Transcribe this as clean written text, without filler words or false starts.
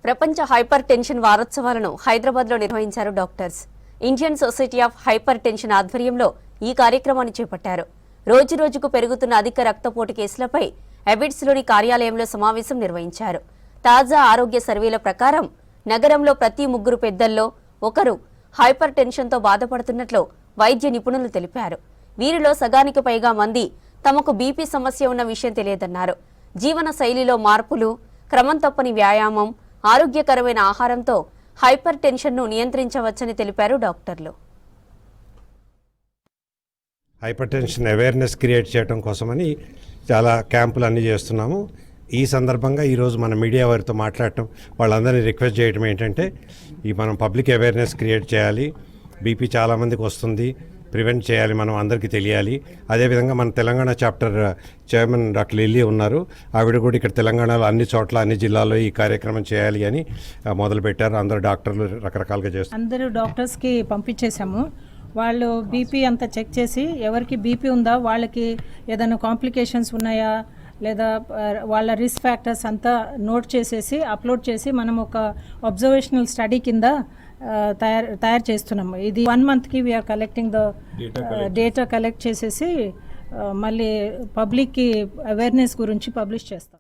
ప్రపంచ hyper tension వారోత్సవాలను హైదరాబాద్లో నిర్వహించారు doctors. Indian society of hyper tension ఆధ్వర్యంలో ఈ కార్యక్రమాన్ని చేపట్టారు. రోజురోజుకు పెరుగుతున్న అధిక రక్తపోటు కేసులపై అబిడ్స్లోని కార్యాలయంలో సమావేశం నిర్వహించారు. తాజా ఆరోగ్య సర్వేల ప్రకారం నగరంలో ప్రతి 3 పెద్దల్లో ఒకరు హైపర్ టెన్షన్తో బాధపడుతున్నట్లు వైద్య నిపుణులు తెలిపారు. వీరిలో సగానికి పైగా మంది తమకు బీపీ సమస్య ఉన్న విషయం తెలియదన్నారు. జీవన శైలిలో మార్పులు, క్రమం తప్పని వ్యాయామం, ఆరోగ్యకరమైన ఆహారంతో హైపర్ టెన్షన్ను నియంత్రించవచ్చని తెలిపారు డాక్టర్లు. హైపర్ టెన్షన్ అవేర్నెస్ క్రియేట్ చేయడం కోసమని చాలా క్యాంపులు అన్నీ చేస్తున్నాము. ఈ సందర్భంగా ఈరోజు మన మీడియా వారితో మాట్లాడటం, వాళ్ళందరినీ రిక్వెస్ట్ చేయడం ఏంటంటే మనం పబ్లిక్ అవేర్నెస్ క్రియేట్ చేయాలి. బీపీ చాలామందికి వస్తుంది, ప్రివెంట్ చేయాలి, మనం అందరికీ తెలియాలి. అదేవిధంగా మన Telangana chapter chairman doctor lily ఉన్నారు. ఆవిడ కూడా ఇక్కడ తెలంగాణలో అన్ని చోట్ల అన్ని జిల్లాల్లో ఈ కార్యక్రమం చేయాలి అని మొదలుపెట్టారు. అందరు డాక్టర్లు రకరకాలుగా చేస్తారు. అందరూ డాక్టర్స్కి పంపించేశాము. వాళ్ళు బీపీ అంతా చెక్ చేసి ఎవరికి బీపీ ఉందా, వాళ్ళకి ఏదైనా కాంప్లికేషన్స్ ఉన్నాయా లేదా వాళ్ళ రిస్క్ ఫ్యాక్టర్స్ అంతా నోట్ చేసేసి అప్లోడ్ చేసి మనం ఒక అబ్జర్వేషనల్ స్టడీ కింద తయారు చేస్తున్నాము. ఇది 1 monthకి we're collecting the data collect చేసేసి మళ్ళీ పబ్లిక్కి అవేర్నెస్ గురించి పబ్లిష్ చేస్తాం.